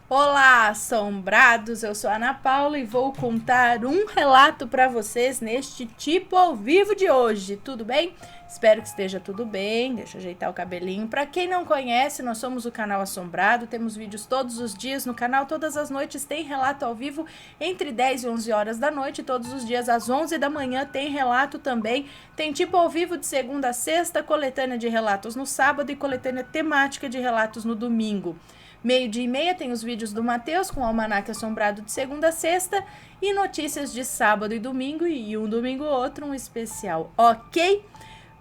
Olá, assombrados! Eu sou a Ana Paula e vou contar um relato para vocês neste tipo ao vivo de hoje. Tudo bem? Espero que esteja tudo bem. Deixa eu ajeitar o cabelinho. Para quem não conhece, nós somos o canal Assombrado. Temos vídeos todos os dias no canal. Todas as noites tem relato ao vivo entre 10 e 11 horas da noite. Todos os dias às 11 da manhã tem relato também. Tem tipo ao vivo de segunda a sexta, coletânea de relatos no sábado e coletânea temática de relatos no domingo. 12h30 tem os vídeos do Matheus com o Almanaque Assombrado de segunda a sexta e notícias de sábado e domingo e um domingo outro, um especial, ok?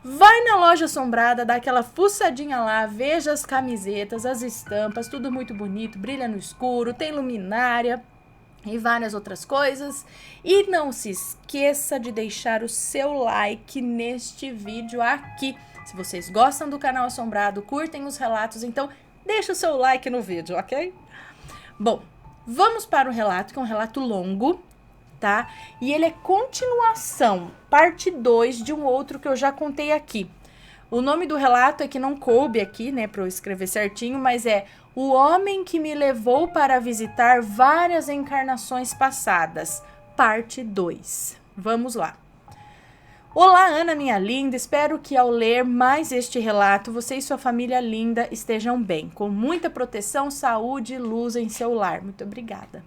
Vai na loja assombrada, dá aquela fuçadinha lá, veja as camisetas, as estampas, tudo muito bonito, brilha no escuro, tem luminária e várias outras coisas. E não se esqueça de deixar o seu like neste vídeo aqui. Se vocês gostam do canal Assombrado, curtem os relatos, então deixa o seu like no vídeo, ok? Bom, vamos para o relato, que é um relato longo, tá? E ele é continuação, parte 2 de um outro que eu já contei aqui. O nome do relato é que não coube aqui, né, para eu escrever certinho, mas é O Homem que Me Levou para Visitar Várias Encarnações Passadas, parte 2. Vamos lá. Olá, Ana, minha linda, espero que ao ler mais este relato, você e sua família linda estejam bem, com muita proteção, saúde e luz em seu lar. Muito obrigada.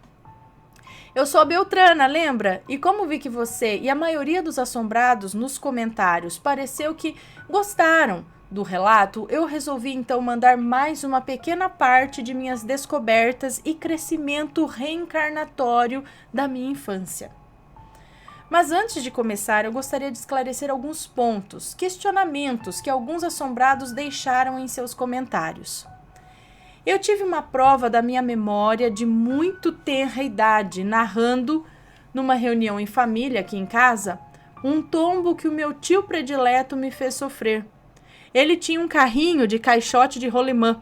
Eu sou a Beltrana, lembra? E como vi que você e a maioria dos assombrados nos comentários pareceu que gostaram do relato, eu resolvi então mandar mais uma pequena parte de minhas descobertas e crescimento reencarnatório da minha infância. Mas antes de começar, eu gostaria de esclarecer alguns pontos, questionamentos que alguns assombrados deixaram em seus comentários. Eu tive uma prova da minha memória de muito tenra idade, narrando, numa reunião em família aqui em casa, um tombo que o meu tio predileto me fez sofrer. Ele tinha um carrinho de caixote de rolimã,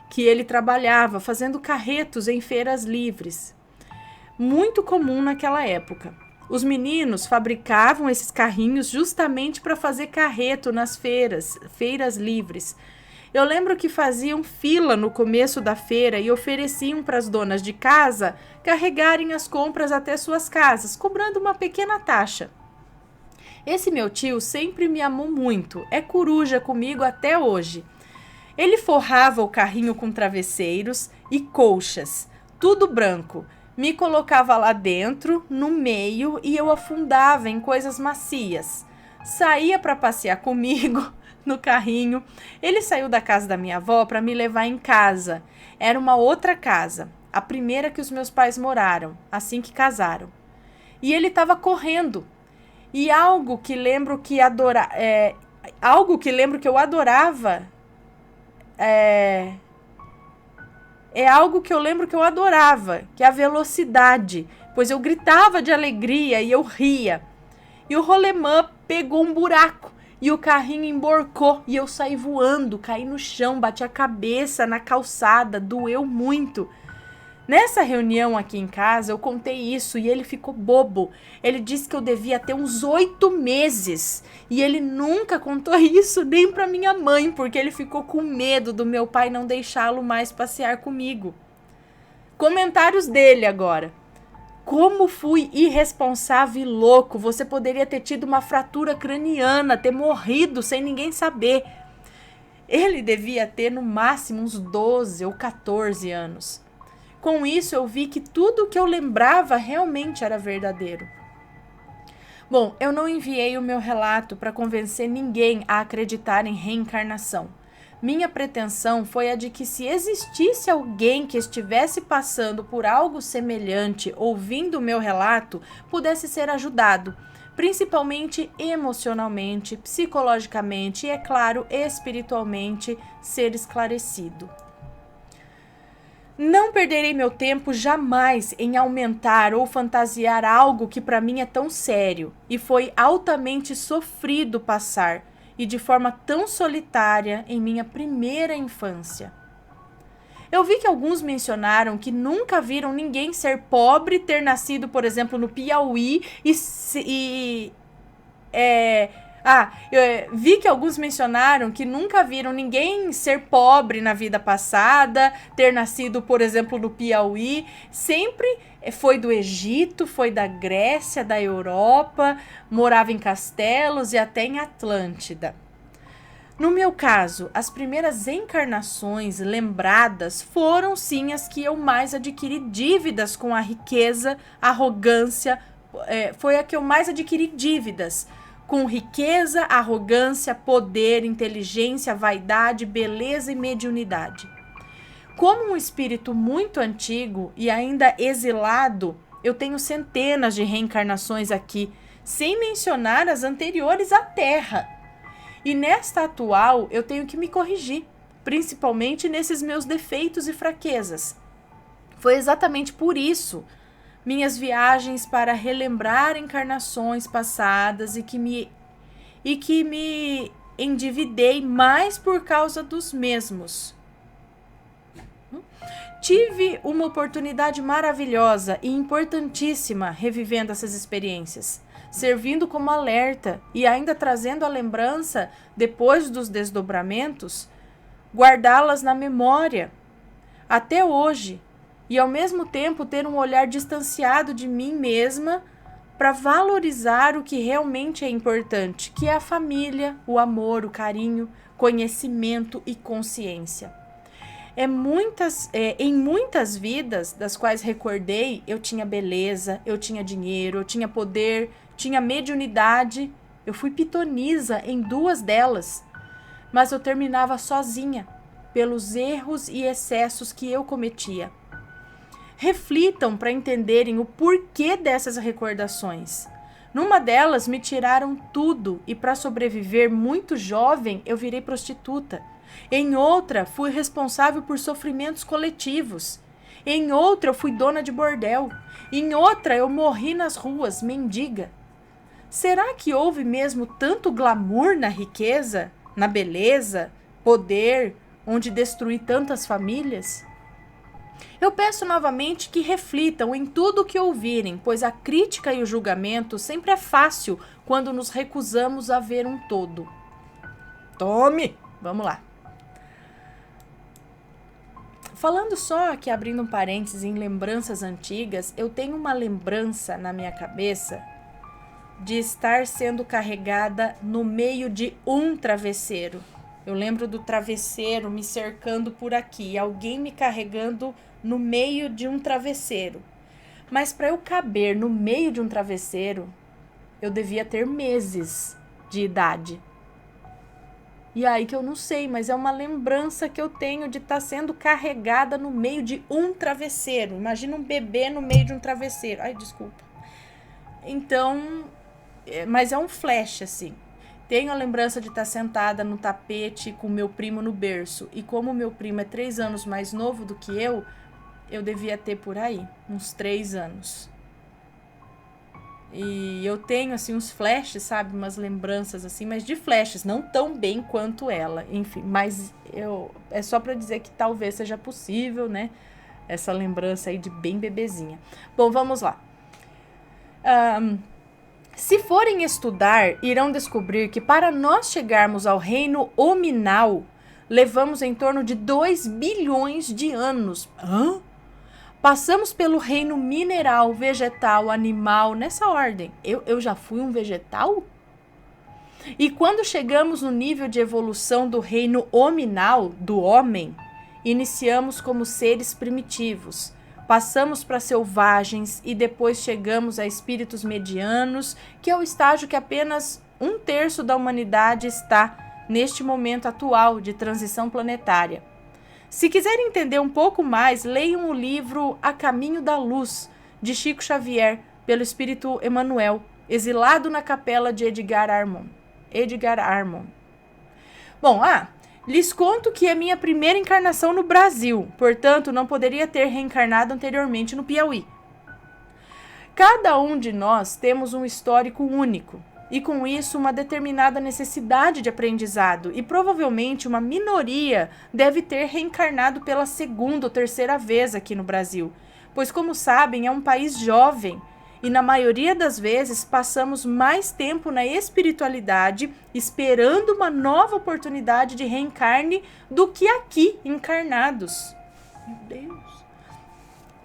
que ele trabalhava fazendo carretos em feiras livres. Muito comum naquela época. Os meninos fabricavam esses carrinhos justamente para fazer carreto nas feiras livres. Eu lembro que faziam fila no começo da feira e ofereciam para as donas de casa carregarem as compras até suas casas, cobrando uma pequena taxa. Esse meu tio sempre me amou muito, é coruja comigo até hoje. Ele forrava o carrinho com travesseiros e colchas, tudo branco. Me colocava lá dentro, no meio, e eu afundava em coisas macias. Saía para passear comigo no carrinho. Ele saiu da casa da minha avó para me levar em casa. Era uma outra casa, a primeira que os meus pais moraram, assim que casaram. E ele estava correndo. E algo que lembro que eu adorava é algo que eu lembro que eu adorava, que é a velocidade, pois eu gritava de alegria e eu ria. E o rolemã pegou um buraco e o carrinho emborcou e eu saí voando, caí no chão, bati a cabeça na calçada, doeu muito. Nessa reunião aqui em casa, eu contei isso e ele ficou bobo. Ele disse que eu devia ter uns 8 meses. E ele nunca contou isso nem pra minha mãe, porque ele ficou com medo do meu pai não deixá-lo mais passear comigo. Comentários dele agora. Como fui irresponsável e louco. Você poderia ter tido uma fratura craniana, ter morrido sem ninguém saber. Ele devia ter no máximo uns 12 ou 14 anos. Com isso, eu vi que tudo o que eu lembrava realmente era verdadeiro. Bom, eu não enviei o meu relato para convencer ninguém a acreditar em reencarnação. Minha pretensão foi a de que, se existisse alguém que estivesse passando por algo semelhante ouvindo o meu relato, pudesse ser ajudado, principalmente emocionalmente, psicologicamente e, é claro, espiritualmente, ser esclarecido. Não perderei meu tempo jamais em aumentar ou fantasiar algo que para mim é tão sério e foi altamente sofrido passar, e de forma tão solitária, em minha primeira infância. Eu vi que alguns mencionaram que nunca viram ninguém ser pobre, ter nascido, por exemplo, no Piauí e Eu vi que alguns mencionaram que nunca viram ninguém ser pobre na vida passada, ter nascido, por exemplo, no Piauí. Sempre foi do Egito, foi da Grécia, da Europa, morava em castelos e até em Atlântida. No meu caso, as primeiras encarnações lembradas foram sim as que eu mais adquiri dívidas com a riqueza, arrogância, foi a que eu mais adquiri dívidas com riqueza, arrogância, poder, inteligência, vaidade, beleza e mediunidade. Como um espírito muito antigo e ainda exilado, eu tenho centenas de reencarnações aqui, sem mencionar as anteriores à Terra. E nesta atual, eu tenho que me corrigir, principalmente nesses meus defeitos e fraquezas. Foi exatamente por isso minhas viagens para relembrar encarnações passadas e que me endividei mais por causa dos mesmos. Tive uma oportunidade maravilhosa e importantíssima revivendo essas experiências, servindo como alerta e ainda trazendo a lembrança, depois dos desdobramentos, guardá-las na memória, até hoje, e ao mesmo tempo ter um olhar distanciado de mim mesma para valorizar o que realmente é importante, que é a família, o amor, o carinho, conhecimento e consciência. Em muitas vidas das quais recordei, eu tinha beleza, eu tinha dinheiro, eu tinha poder, tinha mediunidade. Eu fui pitonisa em 2 delas, mas eu terminava sozinha pelos erros e excessos que eu cometia. Reflitam para entenderem o porquê dessas recordações. Numa delas me tiraram tudo e para sobreviver muito jovem eu virei prostituta. Em outra, fui responsável por sofrimentos coletivos. Em outra, eu fui dona de bordel. Em outra, eu morri nas ruas, mendiga. Será que houve mesmo tanto glamour na riqueza, na beleza, poder, onde destruí tantas famílias? Eu peço novamente que reflitam em tudo o que ouvirem, pois a crítica e o julgamento sempre é fácil quando nos recusamos a ver um todo. Tome! Vamos lá. Falando só aqui, abrindo um parênteses em lembranças antigas, eu tenho uma lembrança na minha cabeça de estar sendo carregada no meio de um travesseiro. Eu lembro do travesseiro me cercando por aqui, alguém me carregando no meio de um travesseiro. Mas para eu caber no meio de um travesseiro, eu devia ter meses de idade. E aí que eu não sei, mas é uma lembrança que eu tenho de estar sendo carregada no meio de um travesseiro. Imagina um bebê no meio de um travesseiro. Ai, desculpa. Então, mas é um flash, assim. Tenho a lembrança de estar sentada no tapete com meu primo no berço. E como meu primo é 3 anos mais novo do que eu devia ter por aí, uns 3 anos. E eu tenho, assim, uns flashes, sabe? Umas lembranças, assim, mas de flashes, não tão bem quanto ela. Enfim, mas é só pra dizer que talvez seja possível, né? Essa lembrança aí de bem bebezinha. Bom, vamos lá. Se forem estudar, irão descobrir que para nós chegarmos ao reino hominal, levamos em torno de 2 bilhões de anos. Hã? Passamos pelo reino mineral, vegetal, animal, nessa ordem. Eu já fui um vegetal? E quando chegamos no nível de evolução do reino hominal, do homem, iniciamos como seres primitivos. Passamos para selvagens e depois chegamos a espíritos medianos, que é o estágio que apenas 1/3 da humanidade está neste momento atual de transição planetária. Se quiserem entender um pouco mais, leiam o livro A Caminho da Luz, de Chico Xavier, pelo Espírito Emmanuel, exilado na capela de Edgar Armond. Bom, lhes conto que é minha primeira encarnação no Brasil, portanto, não poderia ter reencarnado anteriormente no Piauí. Cada um de nós temos um histórico único, e com isso uma determinada necessidade de aprendizado, e provavelmente uma minoria deve ter reencarnado pela 2ª ou 3ª vez aqui no Brasil, pois como sabem é um país jovem E na maioria das vezes passamos mais tempo na espiritualidade, esperando uma nova oportunidade de reencarne do que aqui, encarnados. Meu Deus.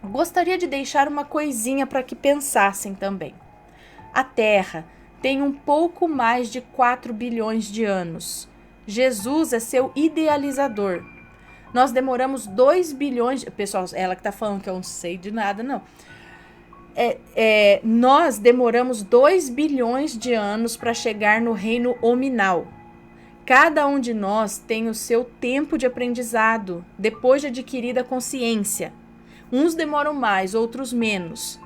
Gostaria de deixar uma coisinha para que pensassem também. A Terra tem um pouco mais de 4 bilhões de anos. Jesus é seu idealizador. Nós demoramos 2 bilhões... Pessoal, ela que está falando que eu não sei de nada, não. Nós demoramos 2 bilhões de anos para chegar no reino hominal. Cada um de nós tem o seu tempo de aprendizado, depois de adquirida consciência. Uns demoram mais, outros menos.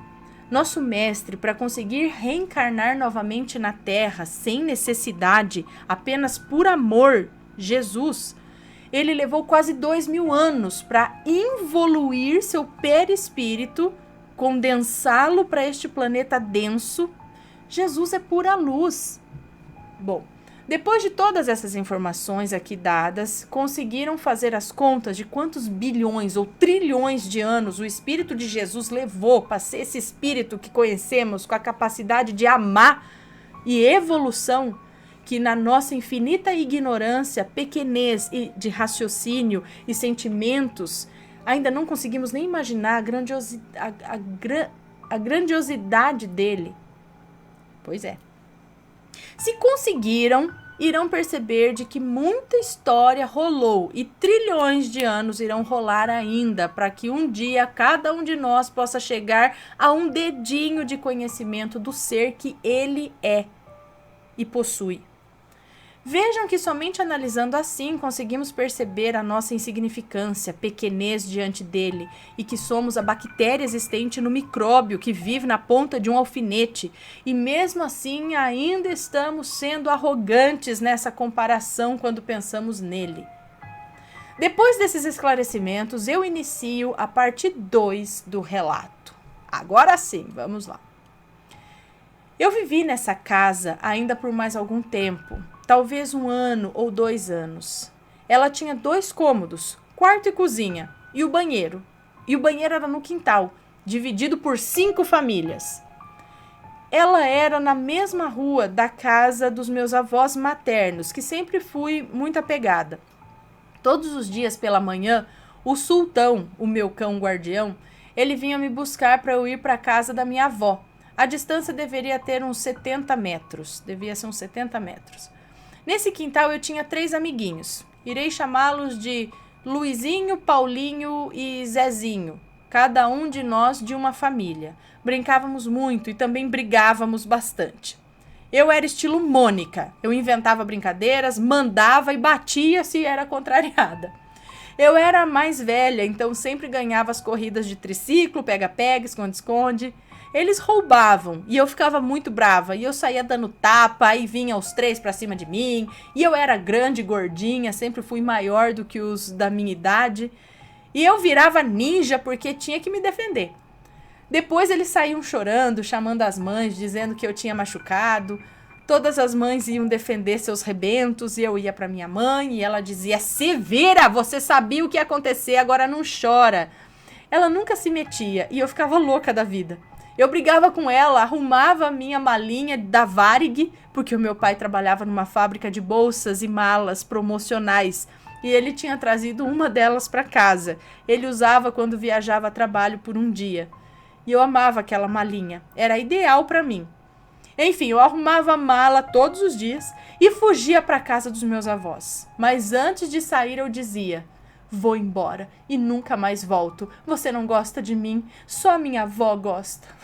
Nosso mestre, para conseguir reencarnar novamente na Terra, sem necessidade, apenas por amor, Jesus, ele levou quase 2.000 anos para involuir seu perispírito, condensá-lo para este planeta denso. Jesus é pura luz. Bom, depois de todas essas informações aqui dadas, conseguiram fazer as contas de quantos bilhões ou trilhões de anos o Espírito de Jesus levou para ser esse Espírito que conhecemos com a capacidade de amar e evolução, que na nossa infinita ignorância, pequenez de raciocínio e sentimentos, ainda não conseguimos nem imaginar a grandiosidade dele. Pois é. Se conseguiram, irão perceber de que muita história rolou e trilhões de anos irão rolar ainda para que um dia cada um de nós possa chegar a um dedinho de conhecimento do ser que ele é e possui. Vejam que somente analisando assim conseguimos perceber a nossa insignificância, pequenez diante dele e que somos a bactéria existente no micróbio que vive na ponta de um alfinete e mesmo assim ainda estamos sendo arrogantes nessa comparação quando pensamos nele. Depois desses esclarecimentos, eu inicio a parte 2 do relato. Agora sim, vamos lá. Eu vivi nessa casa ainda por mais algum tempo. Talvez 1 ano ou 2 anos. Ela tinha 2 cômodos, quarto e cozinha, e o banheiro. E o banheiro era no quintal, dividido por 5 famílias. Ela era na mesma rua da casa dos meus avós maternos, que sempre fui muito apegada. Todos os dias pela manhã, o sultão, o meu cão guardião, ele vinha me buscar para eu ir para a casa da minha avó. A distância deveria ter uns 70 metros, devia ser uns 70 metros. Nesse quintal eu tinha 3 amiguinhos. Irei chamá-los de Luizinho, Paulinho e Zezinho. Cada um de nós de uma família. Brincávamos muito e também brigávamos bastante. Eu era estilo Mônica. Eu inventava brincadeiras, mandava e batia se era contrariada. Eu era a mais velha, então sempre ganhava as corridas de triciclo, pega-pega, esconde-esconde. Eles roubavam e eu ficava muito brava e eu saía dando tapa e vinha os 3 pra cima de mim e eu era grande e gordinha, sempre fui maior do que os da minha idade e eu virava ninja porque tinha que me defender. Depois eles saíam chorando, chamando as mães, dizendo que eu tinha machucado. Todas as mães iam defender seus rebentos e eu ia pra minha mãe e ela dizia: "Se vira, você sabia o que ia acontecer, agora não chora." Ela nunca se metia e eu ficava louca da vida. Eu brigava com ela, arrumava a minha malinha da Varig, porque o meu pai trabalhava numa fábrica de bolsas e malas promocionais, e ele tinha trazido uma delas para casa. Ele usava quando viajava a trabalho por um dia. E eu amava aquela malinha, era ideal para mim. Enfim, eu arrumava a mala todos os dias e fugia para casa dos meus avós. Mas antes de sair eu dizia: "Vou embora e nunca mais volto. Você não gosta de mim, só minha avó gosta."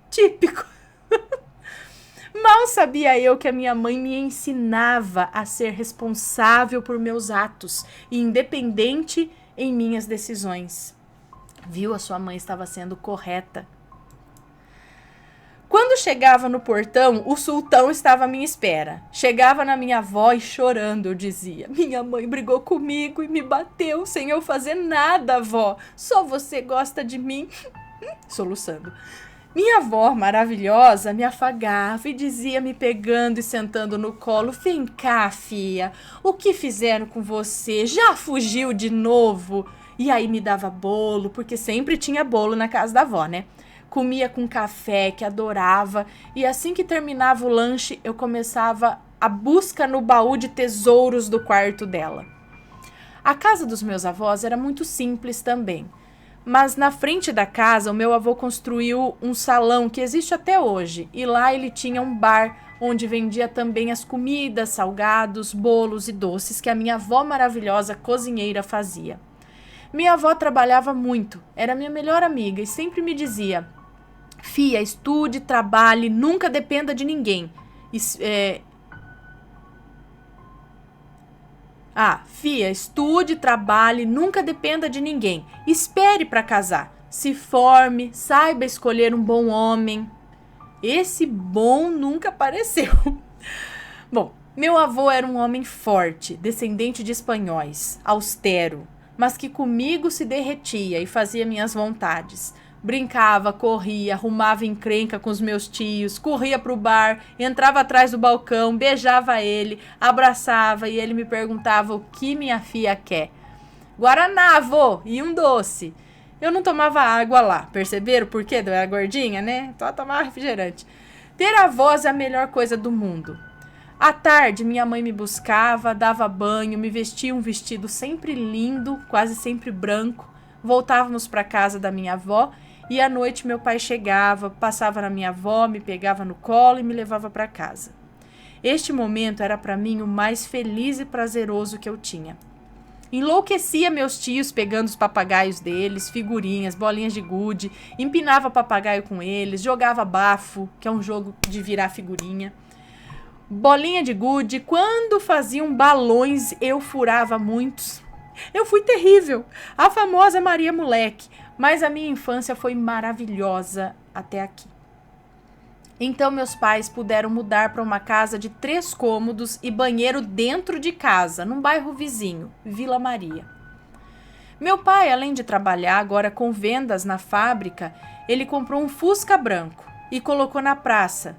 Típico. Mal sabia eu que a minha mãe me ensinava a ser responsável por meus atos e independente em minhas decisões. Viu, a sua mãe estava sendo correta. Quando chegava no portão, o sultão estava à minha espera. Chegava na minha avó e chorando eu dizia: "Minha mãe brigou comigo e me bateu sem eu fazer nada, avó. Só você gosta de mim." Soluçando. Minha avó, maravilhosa, me afagava e dizia, me pegando e sentando no colo: "Vem cá, filha, o que fizeram com você? Já fugiu de novo?" E aí me dava bolo, porque sempre tinha bolo na casa da avó, né? comia com café, que adorava, e assim que terminava o lanche, eu começava a busca no baú de tesouros do quarto dela. A casa dos meus avós era muito simples também, mas na frente da casa o meu avô construiu um salão que existe até hoje, e lá ele tinha um bar onde vendia também as comidas, salgados, bolos e doces que a minha avó maravilhosa cozinheira fazia. Minha avó trabalhava muito, era minha melhor amiga e sempre me dizia: Fia, estude, trabalhe, nunca dependa de ninguém. Fia, estude, trabalhe, nunca dependa de ninguém. Espere para casar. Se forme, saiba escolher um bom homem. Esse bom nunca apareceu. Bom, meu avô era um homem forte, descendente de espanhóis, austero, mas que comigo se derretia e fazia minhas vontades. Brincava, corria, arrumava encrenca com os meus tios, corria pro bar, entrava atrás do balcão, beijava ele, abraçava e ele me perguntava o que minha filha quer. Guaraná, avô, e um doce. Eu não tomava água lá, perceberam por quê? Eu era gordinha, né? Só tomava refrigerante. Ter avós é a melhor coisa do mundo. À tarde, minha mãe me buscava, dava banho, me vestia um vestido sempre lindo, quase sempre branco. Voltávamos para casa da minha avó e à noite meu pai chegava, passava na minha avó, me pegava no colo e me levava para casa. Este momento era para mim o mais feliz e prazeroso que eu tinha. Enlouquecia meus tios pegando os papagaios deles, figurinhas, bolinhas de gude, empinava papagaio com eles, jogava bafo, que é um jogo de virar figurinha. Bolinha de gude, quando faziam balões, eu furava muitos. Eu fui terrível, a famosa Maria Moleque, mas a minha infância foi maravilhosa até aqui. Então meus pais puderam mudar para uma casa de 3 cômodos e banheiro dentro de casa, num bairro vizinho, Vila Maria. Meu pai, além de trabalhar agora com vendas na fábrica, ele comprou um Fusca branco e colocou na praça.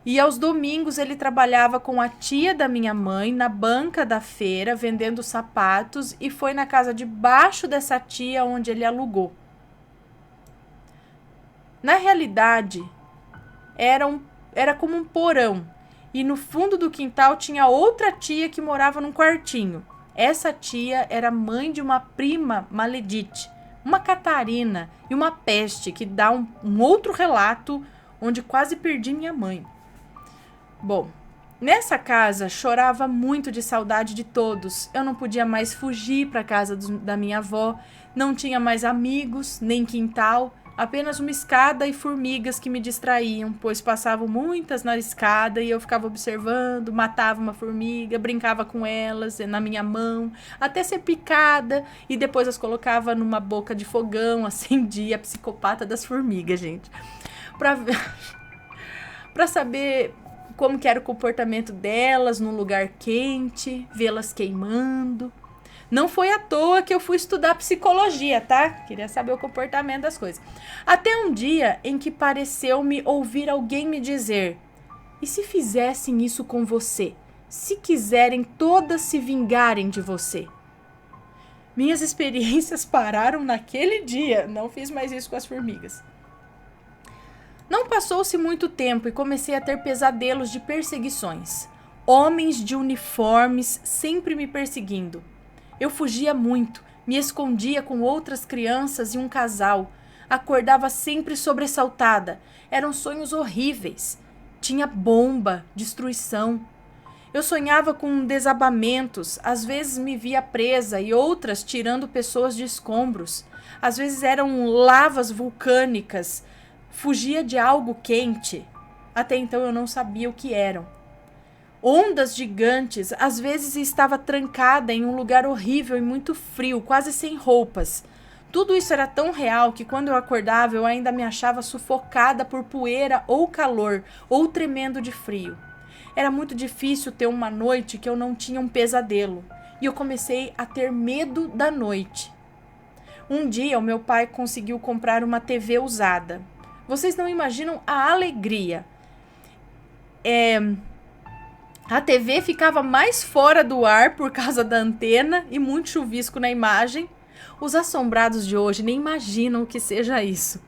E aos domingos ele trabalhava com a tia da minha mãe na banca da feira, vendendo sapatos, e foi na casa de baixo dessa tia onde ele alugou. Na realidade, era como um porão, e no fundo do quintal tinha outra tia que morava num quartinho. Essa tia era mãe de uma prima maledite, uma Catarina e uma peste, que dá um outro relato onde quase perdi minha mãe. Bom, nessa casa chorava muito de saudade de todos. Eu não podia mais fugir para a casa da minha avó, não tinha mais amigos, nem quintal, apenas uma escada e formigas que me distraíam, pois passavam muitas na escada e eu ficava observando, matava uma formiga, brincava com elas na minha mão, até ser picada, e depois as colocava numa boca de fogão, acendia. A psicopata das formigas, gente. Pra saber como que era o comportamento delas num lugar quente, vê-las queimando. Não foi à toa que eu fui estudar psicologia, tá? Queria saber o comportamento das coisas. Até um dia em que pareceu-me ouvir alguém me dizer: e se fizessem isso com você? Se quiserem todas se vingarem de você? Minhas experiências pararam naquele dia. Não fiz mais isso com as formigas. Não passou-se muito tempo e comecei a ter pesadelos de perseguições. Homens de uniformes sempre me perseguindo. Eu fugia muito, me escondia com outras crianças e um casal. Acordava sempre sobressaltada. Eram sonhos horríveis. Tinha bomba, destruição. Eu sonhava com desabamentos. Às vezes me via presa e outras tirando pessoas de escombros. Às vezes eram lavas vulcânicas. Fugia de algo quente. Até então eu não sabia o que eram. Ondas gigantes. Às vezes estava trancada em um lugar horrível e muito frio, quase sem roupas. Tudo isso era tão real que quando eu acordava eu ainda me achava sufocada por poeira ou calor, ou tremendo de frio. Era muito difícil ter uma noite que eu não tinha um pesadelo. E eu comecei a ter medo da noite. Um dia o meu pai conseguiu comprar uma TV usada. Vocês não imaginam a alegria. A TV ficava mais fora do ar por causa da antena e muito chuvisco na imagem. Os assombrados de hoje nem imaginam o que seja isso.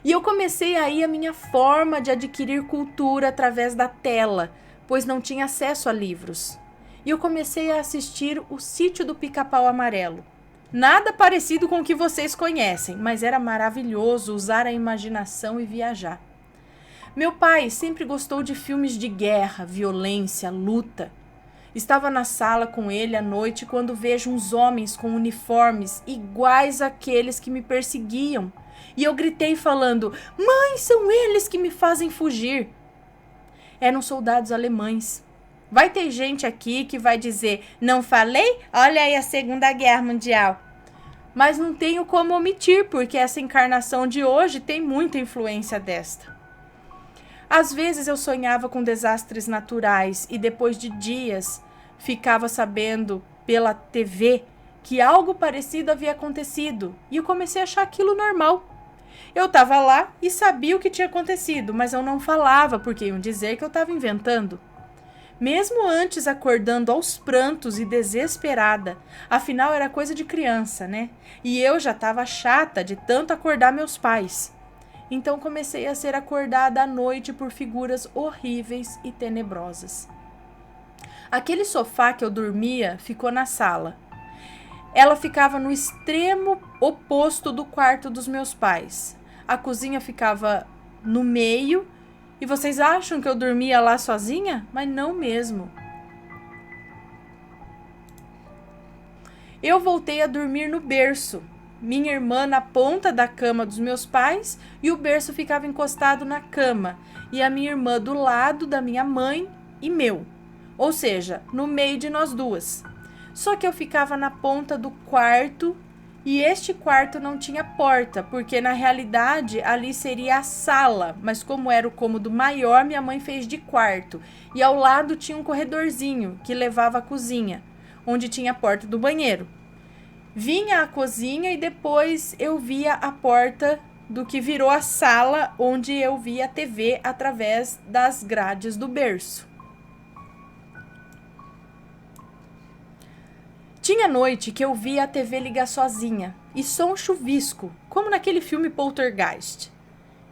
E eu comecei aí a minha forma de adquirir cultura através da tela, pois não tinha acesso a livros. E eu comecei a assistir O Sítio do Pica-Pau Amarelo. Nada parecido com o que vocês conhecem, mas era maravilhoso usar a imaginação e viajar. Meu pai sempre gostou de filmes de guerra, violência, luta. Estava na sala com ele à noite quando vejo uns homens com uniformes iguais àqueles que me perseguiam. E eu gritei falando: "Mãe, são eles que me fazem fugir!" Eram soldados alemães. Vai ter gente aqui que vai dizer: "Não falei? Olha aí a Segunda Guerra Mundial." Mas não tenho como omitir, porque essa encarnação de hoje tem muita influência desta. Às vezes eu sonhava com desastres naturais e depois de dias ficava sabendo pela TV que algo parecido havia acontecido e eu comecei a achar aquilo normal. Eu estava lá e sabia o que tinha acontecido, mas eu não falava porque iam dizer que eu estava inventando. Mesmo antes acordando aos prantos e desesperada, afinal era coisa de criança, né? E eu já estava chata de tanto acordar meus pais. Então comecei a ser acordada à noite por figuras horríveis e tenebrosas. Aquele sofá que eu dormia ficou na sala. Ela ficava no extremo oposto do quarto dos meus pais. A cozinha ficava no meio. E vocês acham que eu dormia lá sozinha? Mas não mesmo. Eu voltei a dormir no berço. Minha irmã na ponta da cama dos meus pais e o berço ficava encostado na cama. E a minha irmã do lado da minha mãe e meu. Ou seja, no meio de nós duas. Só que eu ficava na ponta do quarto e este quarto não tinha porta, porque na realidade ali seria a sala, mas como era o cômodo maior, minha mãe fez de quarto. E ao lado tinha um corredorzinho que levava à cozinha, onde tinha a porta do banheiro. Vinha à cozinha e depois eu via a porta do que virou a sala, onde eu via a TV através das grades do berço. Tinha noite que eu via a TV ligar sozinha e só um chuvisco, como naquele filme Poltergeist.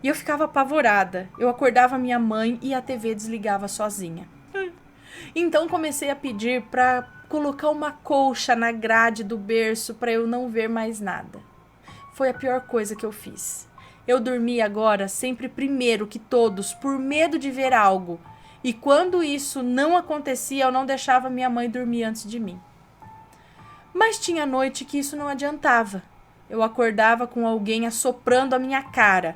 E eu ficava apavorada. Eu acordava minha mãe e a TV desligava sozinha. Então comecei a pedir para colocar uma colcha na grade do berço para eu não ver mais nada. Foi a pior coisa que eu fiz. Eu dormia agora sempre primeiro que todos, por medo de ver algo. E quando isso não acontecia, eu não deixava minha mãe dormir antes de mim. Mas tinha noite que isso não adiantava. Eu acordava com alguém assoprando a minha cara,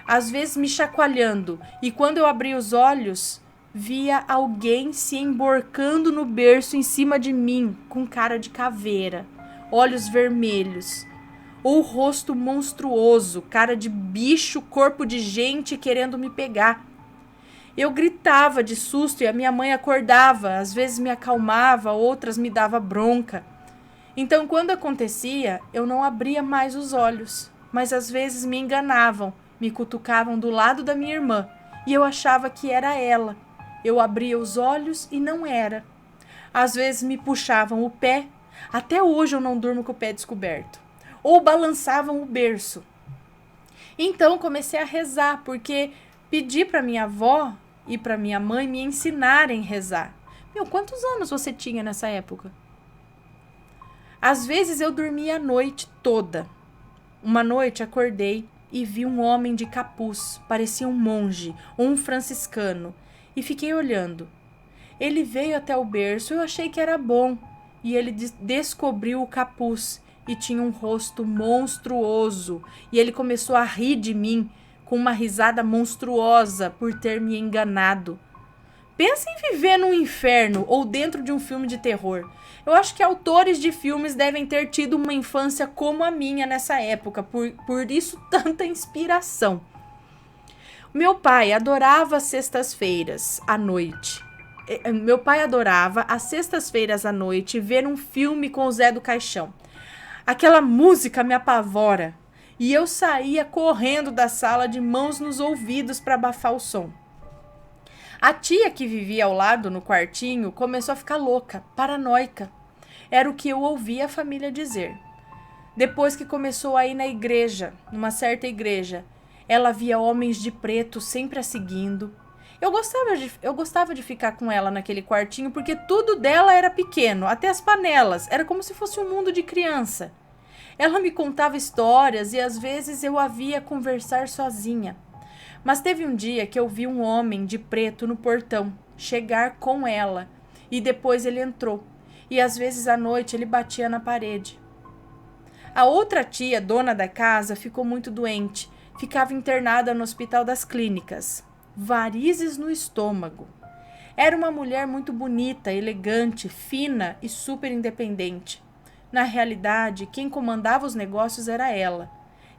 às vezes me chacoalhando, e quando eu abria os olhos, via alguém se emborcando no berço em cima de mim, com cara de caveira, olhos vermelhos, ou rosto monstruoso, cara de bicho, corpo de gente querendo me pegar. Eu gritava de susto e a minha mãe acordava, às vezes me acalmava, outras me dava bronca. Então, quando acontecia, eu não abria mais os olhos, mas às vezes me enganavam, me cutucavam do lado da minha irmã, e eu achava que era ela. Eu abria os olhos e não era. Às vezes me puxavam o pé, até hoje eu não durmo com o pé descoberto, ou balançavam o berço. Então, comecei a rezar, porque pedi para minha avó e para minha mãe me ensinarem a rezar. Quantos anos você tinha nessa época? Às vezes eu dormia a noite toda. Uma noite acordei e vi um homem de capuz, parecia um monge ou um franciscano, e fiquei olhando. Ele veio até o berço, eu achei que era bom, e ele descobriu o capuz e tinha um rosto monstruoso, e ele começou a rir de mim com uma risada monstruosa por ter me enganado. Pensa em viver num inferno ou dentro de um filme de terror. Eu acho que autores de filmes devem ter tido uma infância como a minha nessa época, por isso tanta inspiração. Meu pai adorava sextas-feiras à noite. Meu pai adorava às sextas-feiras à noite ver um filme com o Zé do Caixão. Aquela música me apavora e eu saía correndo da sala de mãos nos ouvidos para abafar o som. A tia que vivia ao lado, no quartinho, começou a ficar louca, paranoica. Era o que eu ouvia a família dizer. Depois que começou a ir na igreja, numa certa igreja, Ela via homens de preto sempre a seguindo. Eu gostava de ficar com ela naquele quartinho porque tudo dela era pequeno, até as panelas. Era como se fosse um mundo de criança. Ela me contava histórias e às vezes eu a via conversar sozinha. Mas teve um dia que eu vi um homem de preto no portão chegar com ela e depois ele entrou. E às vezes à noite ele batia na parede. A outra tia, dona da casa, ficou muito doente. Ficava internada no Hospital das Clínicas. Varizes no estômago. Era uma mulher muito bonita, elegante, fina e super independente. Na realidade, quem comandava os negócios era ela.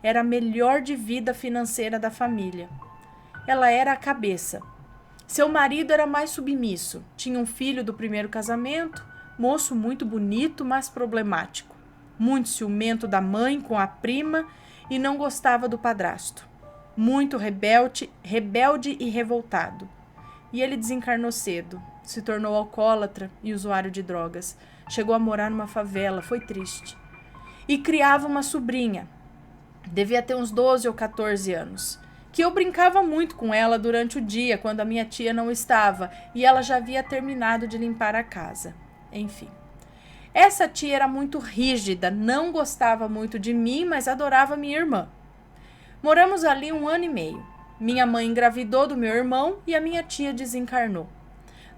Era a melhor de vida financeira da família. Ela era a cabeça. Seu marido era mais submisso. Tinha um filho do primeiro casamento, moço muito bonito, mas problemático. Muito ciumento da mãe com a prima e não gostava do padrasto. Muito rebelde e revoltado. E ele desencarnou cedo, se tornou alcoólatra e usuário de drogas. Chegou a morar numa favela, foi triste. E criava uma sobrinha, devia ter uns 12 ou 14 anos, que eu brincava muito com ela durante o dia, quando a minha tia não estava, e ela já havia terminado de limpar a casa. Enfim. Essa tia era muito rígida, não gostava muito de mim, mas adorava minha irmã. Moramos ali 1 ano e meio. Minha mãe engravidou do meu irmão e a minha tia desencarnou.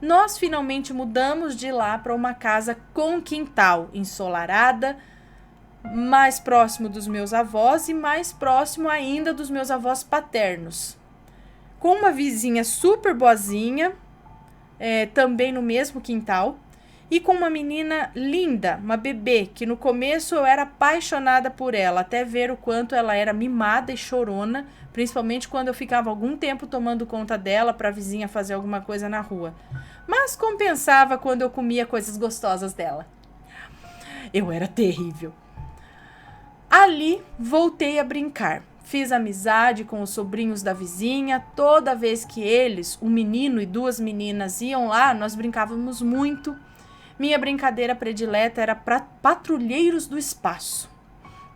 Nós finalmente mudamos de lá para uma casa com quintal, ensolarada, mais próximo dos meus avós e mais próximo ainda dos meus avós paternos. Com uma vizinha super boazinha, também no mesmo quintal, e com uma menina linda, uma bebê, que no começo eu era apaixonada por ela, até ver o quanto ela era mimada e chorona, principalmente quando eu ficava algum tempo tomando conta dela para a vizinha fazer alguma coisa na rua. Mas compensava quando eu comia coisas gostosas dela. Eu era terrível. Ali voltei a brincar. Fiz amizade com os sobrinhos da vizinha. Toda vez que eles, um menino e 2 meninas, iam lá, nós brincávamos muito. Minha brincadeira predileta era patrulheiros do espaço.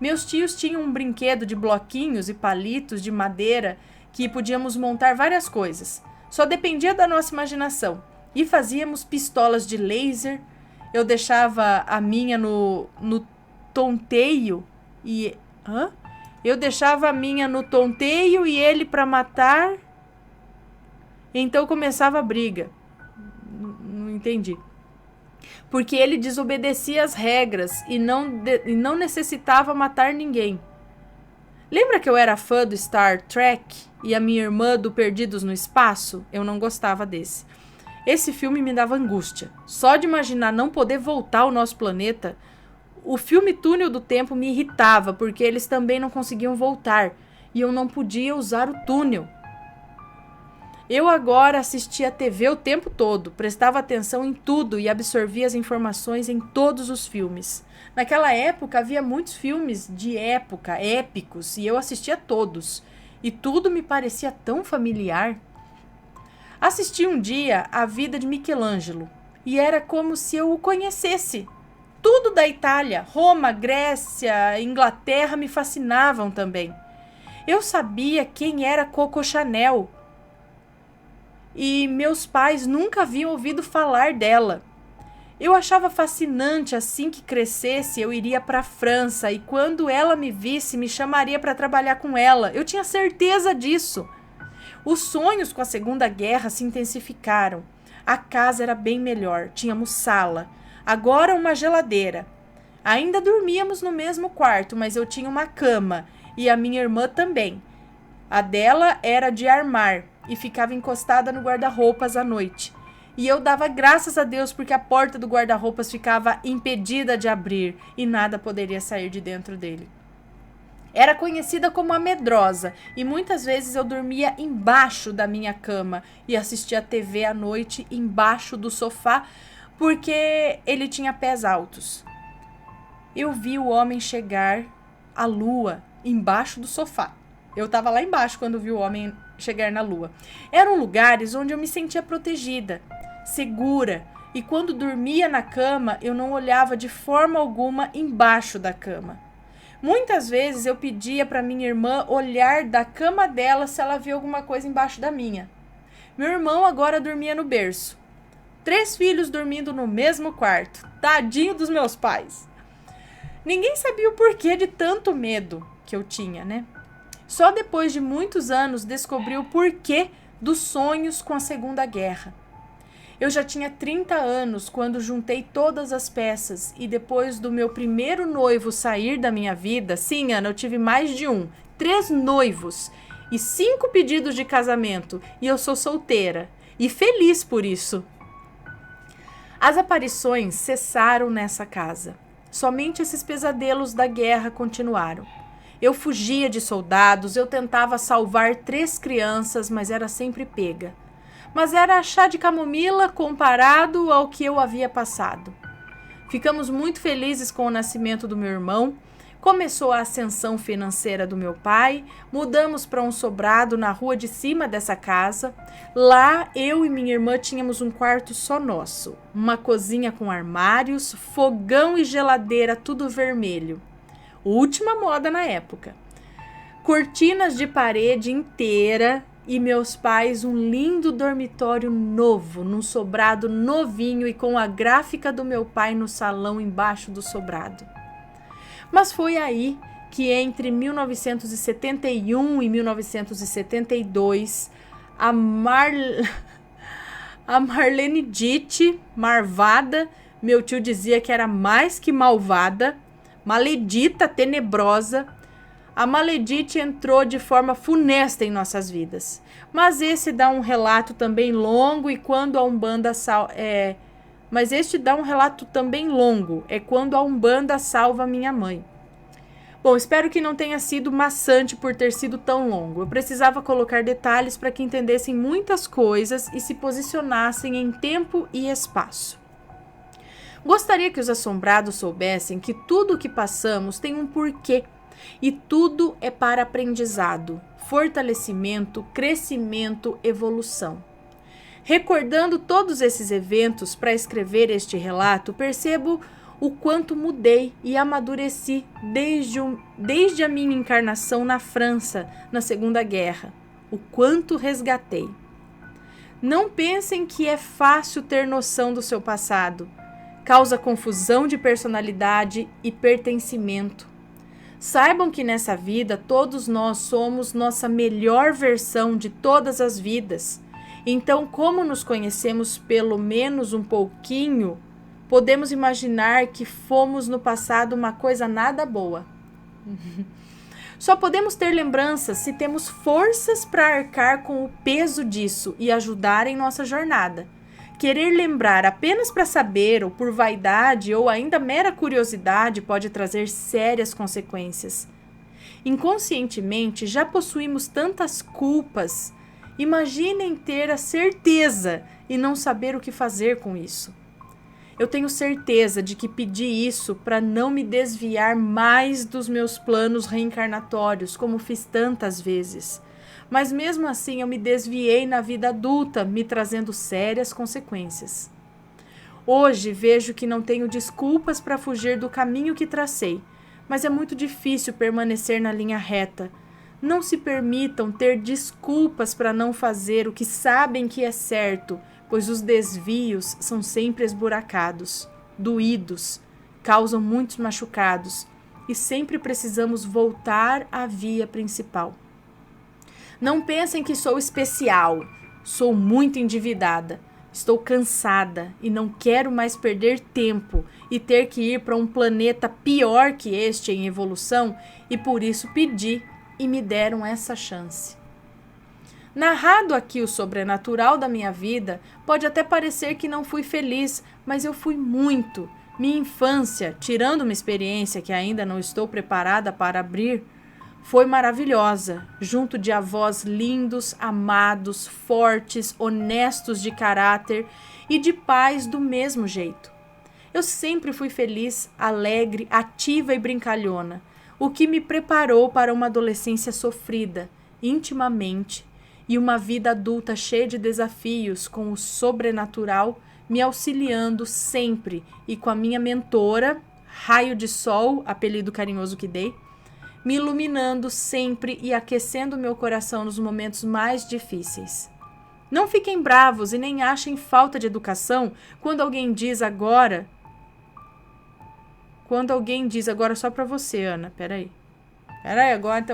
Meus tios tinham um brinquedo de bloquinhos e palitos de madeira que podíamos montar várias coisas. Só dependia da nossa imaginação. E fazíamos pistolas de laser. Eu deixava a minha no tonteio e... Eu deixava a minha no tonteio e ele para matar. Então começava a briga. Não entendi. Porque ele desobedecia as regras e não necessitava matar ninguém. Lembra que eu era fã do Star Trek e a minha irmã do Perdidos no Espaço? Eu não gostava desse. Esse filme me dava angústia. Só de imaginar não poder voltar ao nosso planeta. O filme Túnel do Tempo me irritava, porque eles também não conseguiam voltar. E eu não podia usar o túnel. Eu agora assistia a TV o tempo todo, prestava atenção em tudo e absorvia as informações em todos os filmes. Naquela época havia muitos filmes de época, épicos, e eu assistia todos. E tudo me parecia tão familiar. Assisti um dia A Vida de Michelangelo, e era como se eu o conhecesse. Tudo da Itália, Roma, Grécia, Inglaterra me fascinavam também. Eu sabia quem era Coco Chanel. E meus pais nunca haviam ouvido falar dela. Eu achava fascinante, assim que crescesse eu iria para a França e quando ela me visse me chamaria para trabalhar com ela. Eu tinha certeza disso. Os sonhos com a Segunda Guerra se intensificaram. A casa era bem melhor, tínhamos sala, agora uma geladeira. Ainda dormíamos no mesmo quarto, mas eu tinha uma cama e a minha irmã também. A dela era de armar e ficava encostada no guarda-roupas à noite. E eu dava graças a Deus porque a porta do guarda-roupas ficava impedida de abrir e nada poderia sair de dentro dele. Era conhecida como a medrosa e muitas vezes eu dormia embaixo da minha cama e assistia a TV à noite embaixo do sofá porque ele tinha pés altos. Eu vi o homem chegar à lua embaixo do sofá. Eu estava lá embaixo quando vi o homem chegar na lua. Eram lugares onde eu me sentia protegida, segura, e quando dormia na cama, eu não olhava de forma alguma embaixo da cama. Muitas vezes eu pedia para minha irmã olhar da cama dela se ela via alguma coisa embaixo da minha. Meu irmão agora dormia no berço. 3 filhos dormindo no mesmo quarto. Tadinho dos meus pais. Ninguém sabia o porquê de tanto medo que eu tinha, né? Só depois de muitos anos descobri o porquê dos sonhos com a Segunda Guerra. Eu já tinha 30 anos quando juntei todas as peças e depois do meu primeiro noivo sair da minha vida, sim, Ana, eu tive mais de 3 noivos e 5 pedidos de casamento e eu sou solteira e feliz por isso. As aparições cessaram nessa casa. Somente esses pesadelos da guerra continuaram. Eu fugia de soldados, eu tentava salvar 3 crianças, mas era sempre pega. Mas era chá de camomila comparado ao que eu havia passado. Ficamos muito felizes com o nascimento do meu irmão. Começou a ascensão financeira do meu pai. Mudamos para um sobrado na rua de cima dessa casa. Lá, eu e minha irmã tínhamos um quarto só nosso. Uma cozinha com armários, fogão e geladeira, tudo vermelho. Última moda na época. Cortinas de parede inteira e meus pais um lindo dormitório novo, num sobrado novinho e com a gráfica do meu pai no salão embaixo do sobrado. Mas foi aí que entre 1971 e 1972, a Marlene Dietrich, marvada, meu tio dizia que era mais que malvada, maledita, tenebrosa, a Maledite entrou de forma funesta em nossas vidas. Mas esse dá um relato também longo e quando a Umbanda é quando a Umbanda salva minha mãe. Bom, espero que não tenha sido maçante por ter sido tão longo. Eu precisava colocar detalhes para que entendessem muitas coisas e se posicionassem em tempo e espaço. Gostaria que os assombrados soubessem que tudo o que passamos tem um porquê e tudo é para aprendizado, fortalecimento, crescimento, evolução. Recordando todos esses eventos para escrever este relato, percebo o quanto mudei e amadureci desde a minha encarnação na França, na Segunda Guerra. O quanto resgatei. Não pensem que é fácil ter noção do seu passado. Causa confusão de personalidade e pertencimento. Saibam que nessa vida todos nós somos nossa melhor versão de todas as vidas. Então, como nos conhecemos pelo menos um pouquinho, podemos imaginar que fomos no passado uma coisa nada boa. Só podemos ter lembranças se temos forças para arcar com o peso disso e ajudar em nossa jornada. Querer lembrar apenas para saber ou por vaidade ou ainda mera curiosidade pode trazer sérias consequências. Inconscientemente já possuímos tantas culpas. Imaginem ter a certeza e não saber o que fazer com isso. Eu tenho certeza de que pedi isso para não me desviar mais dos meus planos reencarnatórios, como fiz tantas vezes. Mas mesmo assim eu me desviei na vida adulta, me trazendo sérias consequências. Hoje vejo que não tenho desculpas para fugir do caminho que tracei, mas é muito difícil permanecer na linha reta. Não se permitam ter desculpas para não fazer o que sabem que é certo, pois os desvios são sempre esburacados, doídos, causam muitos machucados e sempre precisamos voltar à via principal. Não pensem que sou especial, sou muito endividada, estou cansada e não quero mais perder tempo e ter que ir para um planeta pior que este em evolução e por isso pedi e me deram essa chance. Narrado aqui o sobrenatural da minha vida, pode até parecer que não fui feliz, mas eu fui muito. Minha infância, tirando uma experiência que ainda não estou preparada para abrir, foi maravilhosa, junto de avós lindos, amados, fortes, honestos de caráter e de pais do mesmo jeito. Eu sempre fui feliz, alegre, ativa e brincalhona, o que me preparou para uma adolescência sofrida, intimamente, e uma vida adulta cheia de desafios com o sobrenatural me auxiliando sempre e com a minha mentora, Raio de Sol, apelido carinhoso que dei, me iluminando sempre e aquecendo meu coração nos momentos mais difíceis. Não fiquem bravos e nem achem falta de educação quando alguém diz agora... só pra você, Ana, peraí, agora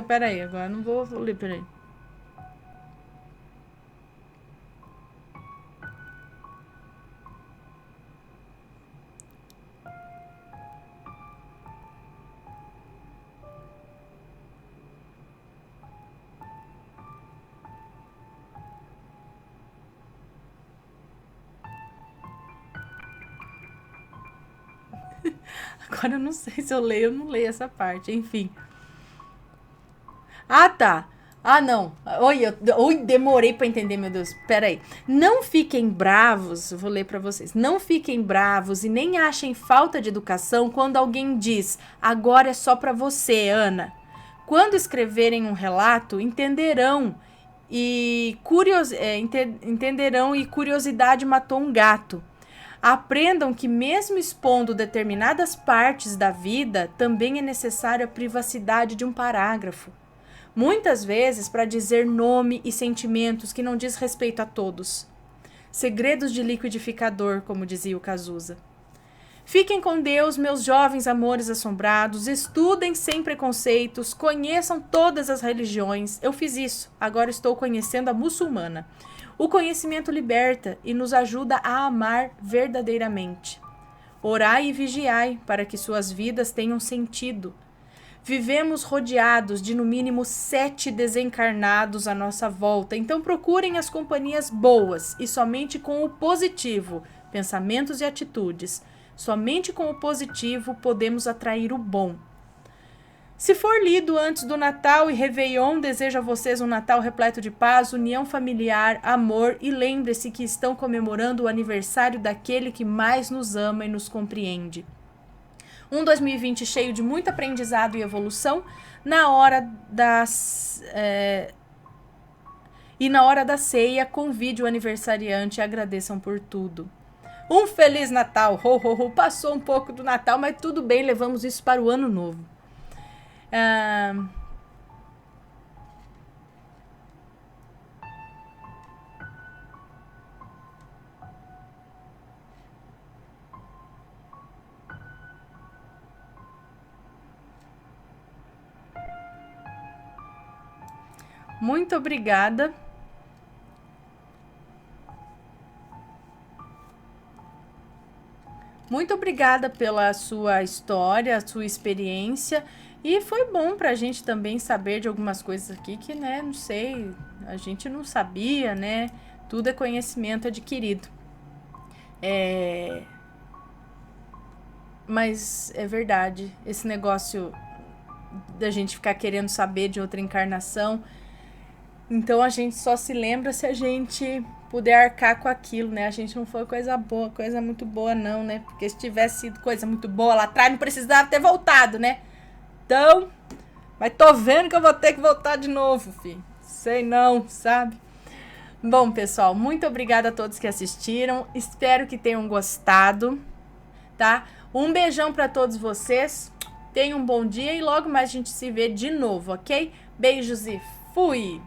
eu não vou ler, peraí. Agora eu não sei se eu leio ou não leio essa parte, enfim. Ah, tá. Ah, não. Oi, demorei pra entender, meu Deus. Peraí. Não fiquem bravos, vou ler pra vocês. Não fiquem bravos e nem achem falta de educação quando alguém diz, agora é só pra você, Ana. Quando escreverem um relato, entenderão e curiosidade matou um gato. Aprendam que mesmo expondo determinadas partes da vida, também é necessária a privacidade de um parágrafo. Muitas vezes para dizer nome e sentimentos que não diz respeito a todos. Segredos de liquidificador, como dizia o Cazuza. Fiquem com Deus, meus jovens amores assombrados, estudem sem preconceitos, conheçam todas as religiões. Eu fiz isso, agora estou conhecendo a muçulmana. O conhecimento liberta e nos ajuda a amar verdadeiramente. Orai e vigiai para que suas vidas tenham sentido. Vivemos rodeados de no mínimo 7 desencarnados à nossa volta, então procurem as companhias boas e somente com o positivo, pensamentos e atitudes. Somente com o positivo podemos atrair o bom. Se for lido antes do Natal e Réveillon, desejo a vocês um Natal repleto de paz, união familiar, amor e lembre-se que estão comemorando o aniversário daquele que mais nos ama e nos compreende. Um 2020 cheio de muito aprendizado e evolução. Na hora da ceia, convide o aniversariante e agradeçam por tudo. Um Feliz Natal! Ho, ho, ho. Passou um pouco do Natal, mas tudo bem, levamos isso para o Ano Novo. Muito obrigada. Muito obrigada pela sua história, sua experiência. E foi bom pra gente também saber de algumas coisas aqui que, né, não sei, a gente não sabia, né? Tudo é conhecimento adquirido. Mas é verdade, esse negócio da gente ficar querendo saber de outra encarnação. Então a gente só se lembra se a gente puder arcar com aquilo, né? A gente não foi coisa muito boa não, né? Porque se tivesse sido coisa muito boa lá atrás, não precisava ter voltado, né? Então, mas tô vendo que eu vou ter que voltar de novo, filho. Sei não, sabe? Bom, pessoal, muito obrigada a todos que assistiram. Espero que tenham gostado, tá? Um beijão pra todos vocês. Tenham um bom dia e logo mais a gente se vê de novo, ok? Beijos e fui!